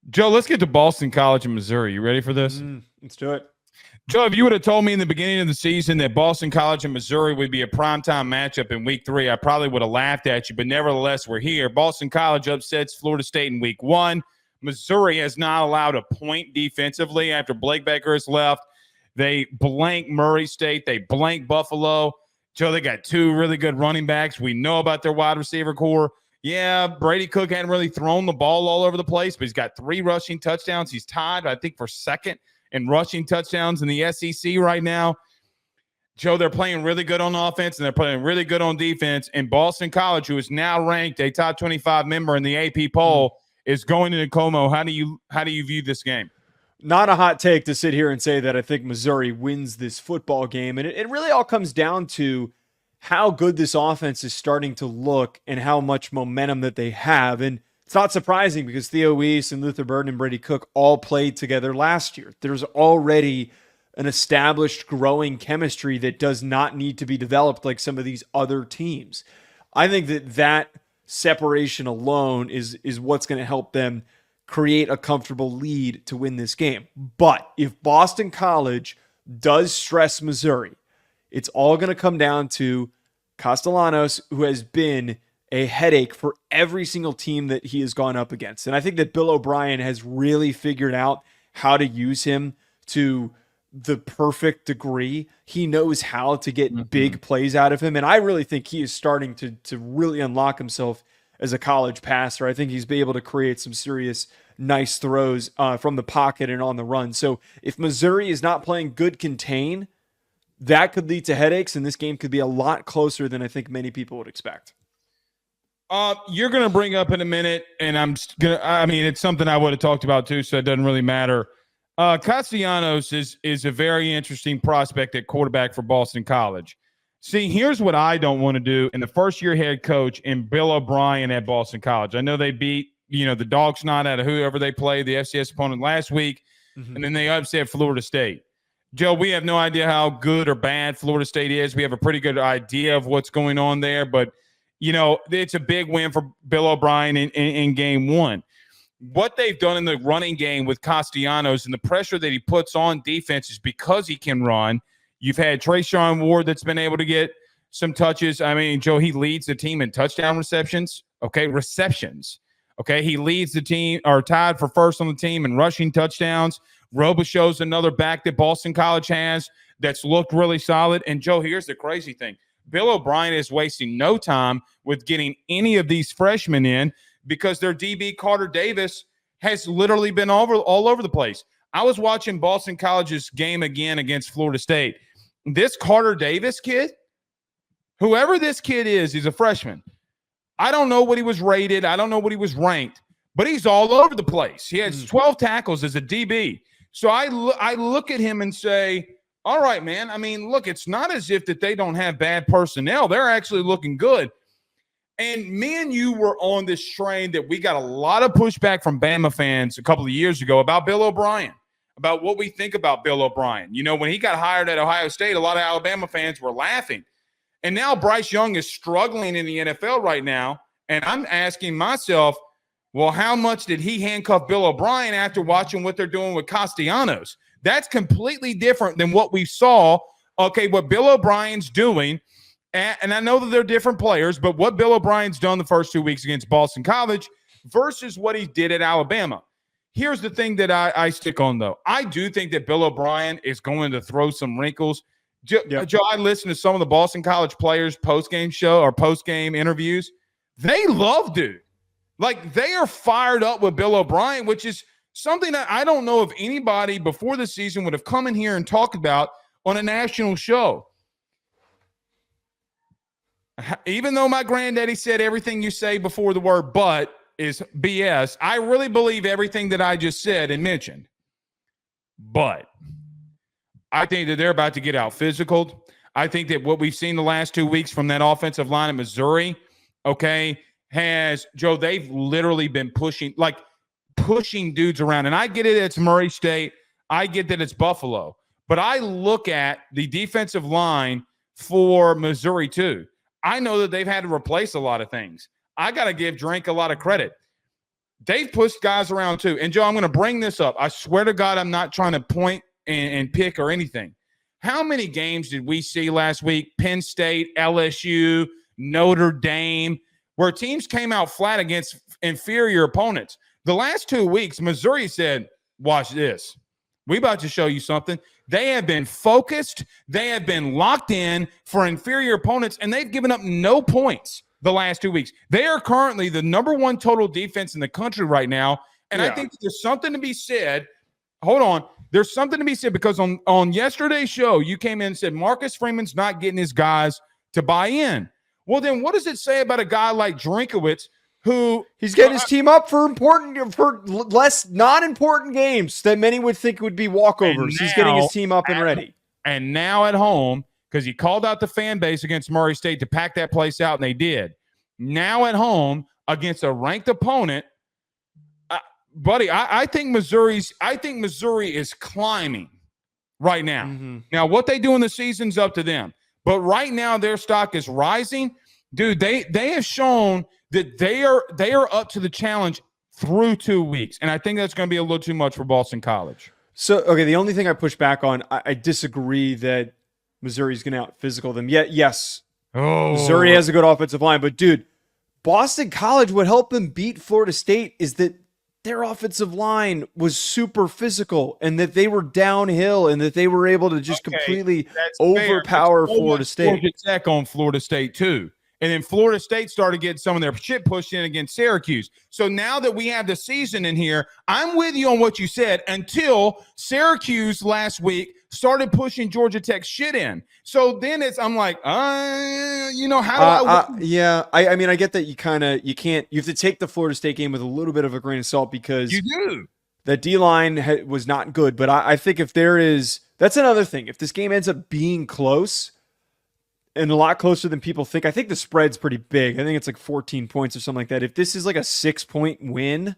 Joe, let's get to Boston College in Missouri. You ready for this? Let's do it. Joe, if you would have told me in the beginning of the season that Boston College and Missouri would be a primetime matchup in week 3, I probably would have laughed at you, but nevertheless, we're here. Boston College upsets Florida State in week 1. Missouri has not allowed a point defensively after Blake Baker has left. They blank Murray State. They blank Buffalo. Joe, they got 2 really good running backs. We know about their wide receiver core. Yeah, Brady Cook hadn't really thrown the ball all over the place, but he's got 3 rushing touchdowns. He's tied, I think, for second in rushing touchdowns in the SEC right now. Joe, they're playing really good on offense, and they're playing really good on defense. And Boston College, who is now ranked a top 25 member in the AP poll, is going to Como. How do you view this game? Not a hot take to sit here and say that I think Missouri wins this football game. And it really all comes down to how good this offense is starting to look and how much momentum that they have. And it's not surprising because Theo Weiss and Luther Burden and Brady Cook all played together last year. There's already an established growing chemistry that does not need to be developed like some of these other teams. I think that separation alone is what's going to help them create a comfortable lead to win this game. But if Boston College does stress Missouri, it's all going to come down to Castellanos, who has been a headache for every single team that he has gone up against. And I think that Bill O'Brien has really figured out how to use him to the perfect degree. He knows how to get big plays out of him. And I really think he is starting to really unlock himself as a college passer. I think he's been able to create some serious nice throws from the pocket and on the run. So if Missouri is not playing good contain, that could lead to headaches, and this game could be a lot closer than I think many people would expect. You're going to bring up in a minute, and it's something I would have talked about too, so it doesn't really matter. Castellanos is a very interesting prospect at quarterback for Boston College. See, here's what I don't want to do in the first-year head coach and Bill O'Brien at Boston College. I know they beat, the dog snot out of whoever they played, the FCS opponent last week, and then they upset Florida State. Joe, we have no idea how good or bad Florida State is. We have a pretty good idea of what's going on there, but, it's a big win for Bill O'Brien in game 1. What they've done in the running game with Castellanos and the pressure that he puts on defense is because he can run. You've had Trayshawn Ward that's been able to get some touches. I mean, Joe, he leads the team in touchdown receptions. He leads the team, or tied for first on the team in rushing touchdowns. Robichaux's another back that Boston College has that's looked really solid. And, Joe, here's the crazy thing. Bill O'Brien is wasting no time with getting any of these freshmen in because their DB, Carter Davis, has literally been all over the place. I was watching Boston College's game again against Florida State. This Carter Davis kid, whoever this kid is, he's a freshman. I don't know what he was rated. I don't know what he was ranked, but he's all over the place. He has 12 tackles as a DB. So I look at him and say, all right, man, I mean, look, it's not as if that they don't have bad personnel. They're actually looking good. And me and you were on this train that we got a lot of pushback from Bama fans a couple of years ago about Bill O'Brien, about what we think about Bill O'Brien. When he got hired at Ohio State, a lot of Alabama fans were laughing. And now Bryce Young is struggling in the NFL right now. And I'm asking myself, well, how much did he handcuff Bill O'Brien after watching what they're doing with Castellanos? That's completely different than what we saw, what Bill O'Brien's doing. And I know that they're different players, but what Bill O'Brien's done the first 2 weeks against Boston College versus what he did at Alabama. Here's the thing that I stick on, though. I do think that Bill O'Brien is going to throw some wrinkles. Joe, I listened to some of the Boston College players' post-game show or post-game interviews. They love dude. Like, they are fired up with Bill O'Brien, which is something that I don't know if anybody before the season would have come in here and talked about on a national show. Even though my granddaddy said everything you say before the word but is BS, I really believe everything that I just said and mentioned. But I think that they're about to get out physical. I think that what we've seen the last 2 weeks from that offensive line in Missouri, Joe, they've literally been pushing dudes around. And I get it, it's Murray State. I get that it's Buffalo. But I look at the defensive line for Missouri too. I know that they've had to replace a lot of things. I got to give Drink a lot of credit. they've pushed guys around too. And Joe, I'm going to bring this up. I swear to God, I'm not trying to point and pick or anything. How many games did we see last week? Penn State, LSU, Notre Dame, where teams came out flat against inferior opponents. The last 2 weeks, Missouri said, watch this. We about to show you something. They have been focused. They have been locked in for inferior opponents, and they've given up no points the last 2 weeks. They are currently the number 1 total defense in the country right now, and I think there's something to be said. Hold on. There's something to be said because on yesterday's show, you came in and said Marcus Freeman's not getting his guys to buy in. Well, then what does it say about a guy like Drinkowitz who he's getting his team up for less non-important games that many would think would be walkovers? He's getting his team up and ready. And now at home, because he called out the fan base against Murray State to pack that place out, and they did. Now at home against a ranked opponent, buddy, I think Missouri is climbing right now. Mm-hmm. Now, what they do in the season's up to them. But right now, their stock is rising. Dude, they have shown that they are up to the challenge through 2 weeks. And I think that's going to be a little too much for Boston College. So, okay, the only thing I push back on, I disagree that Missouri's going to out-physical them. Yes, Missouri has a good offensive line. But, dude, Boston College, what helped them beat Florida State is that their offensive line was super physical and that they were downhill and that they were able to just completely overpower Florida State. Georgia Tech on Florida State, too. And then Florida State started getting some of their shit pushed in against Syracuse. So now that we have the season in here, I'm with you on what you said until Syracuse last week started pushing Georgia Tech shit in. So then I'm like, how do I win? Yeah, I mean, I get that you have to take the Florida State game with a little bit of a grain of salt because you do. The D-line was not good. But I think that's another thing. If this game ends up being close, and a lot closer than people think. I think the spread's pretty big. I think it's like 14 points or something like that. If this is like a 6-point win,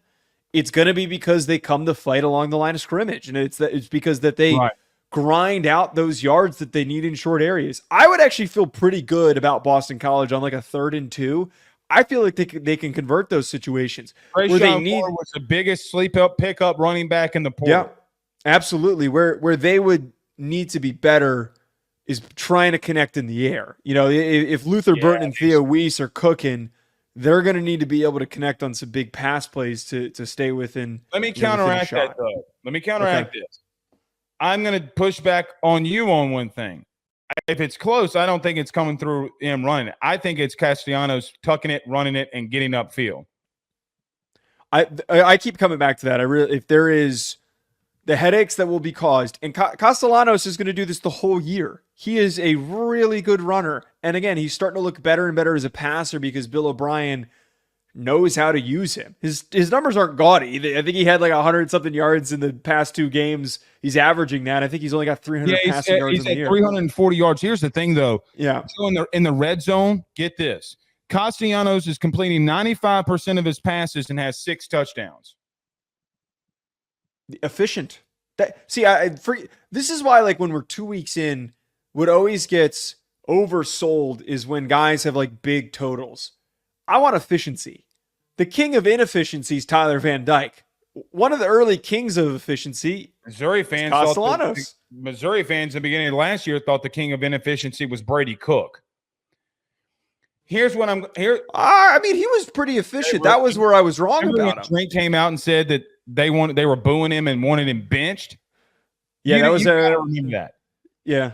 it's going to be because they come to fight along the line of scrimmage. And it's because that they grind out those yards that they need in short areas. I would actually feel pretty good about Boston College on like a 3rd and 2. I feel like they can convert those situations. Where they need was the biggest pickup running back in the portal. Yeah, absolutely. Where they would need to be better is trying to connect in the air. You know, if Luther Burton and Theo Weiss are cooking, they're going to need to be able to connect on some big pass plays to stay within. Let me counteract that, though. Let me counteract this. I'm going to push back on you on one thing. If it's close, I don't think it's coming through him running it. I think it's Castellanos tucking it, running it, and getting upfield. I keep coming back to that. If there is the headaches that will be caused, and Castellanos is going to do this the whole year. He is a really good runner. And again, he's starting to look better and better as a passer because Bill O'Brien knows how to use him. His numbers aren't gaudy. I think he had like 100-something yards in the past 2 games. He's averaging that. I think he's only got 300 passing yards in the year. 340 yards. Here's the thing, though. Yeah. So in the red zone, get this. Castellanos is completing 95% of his passes and has 6 touchdowns. Efficient. This is why, like, when we're 2 weeks in, what always gets oversold is when guys have like big totals. I want efficiency. The king of inefficiency is Tyler Van Dyke. One of the early kings of efficiency. Missouri fans in the beginning of last year thought the king of inefficiency was Brady Cook. Here's what I'm here. I mean, he was pretty efficient. That was where I was wrong about him. Drink came out and said that they were booing him and wanted him benched. Yeah, I remember that. Yeah.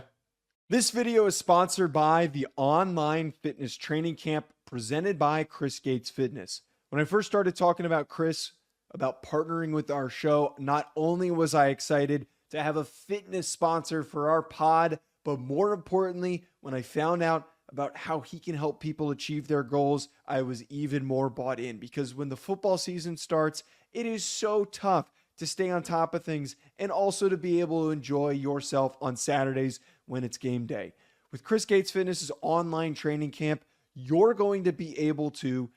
This video is sponsored by the online fitness training camp presented by Chris Gates Fitness. When I first started talking about Chris, about partnering with our show, not only was I excited to have a fitness sponsor for our pod, but more importantly, when I found out about how he can help people achieve their goals, I was even more bought in because when the football season starts, it is so tough to stay on top of things and also to be able to enjoy yourself on Saturdays when it's game day. With Chris Gates Fitness's online training camp, you're going to be able to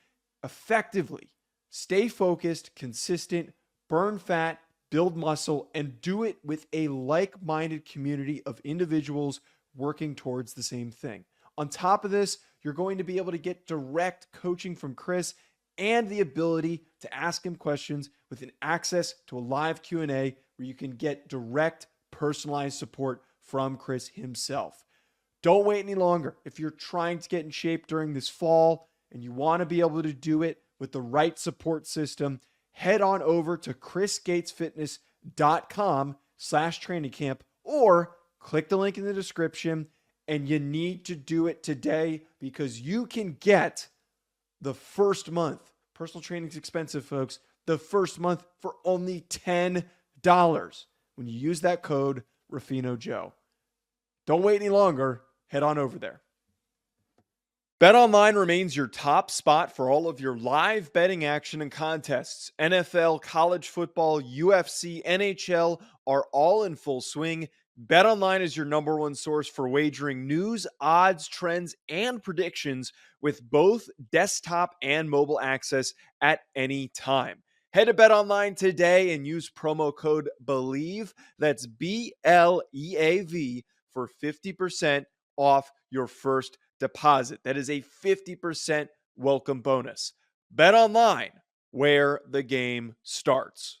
effectively stay focused, consistent, burn fat, build muscle, and do it with a like-minded community of individuals working towards the same thing. On top of this, you're going to be able to get direct coaching from Chris and the ability to ask him questions with an access to a live Q&A where you can get direct personalized support from Chris himself. Don't wait any longer. If you're trying to get in shape during this fall and you want to be able to do it with the right support system, head on over to chrisgatesfitness.com/trainingcamp or click the link in the description. And you need to do it today because you can get the first month. Personal training's expensive, folks. The first month for only $10 when you use that code RuffinoJoe. Don't wait any longer. Head on over there. BetOnline remains your top spot for all of your live betting action and contests. NFL, college football, UFC, NHL are all in full swing. BetOnline is your number one source for wagering news, odds, trends, and predictions with both desktop and mobile access at any time. Head to BetOnline today and use promo code BELIEVE, that's BLEAV, for 50% off your first deposit. That is a 50% welcome bonus. BetOnline, where the game starts.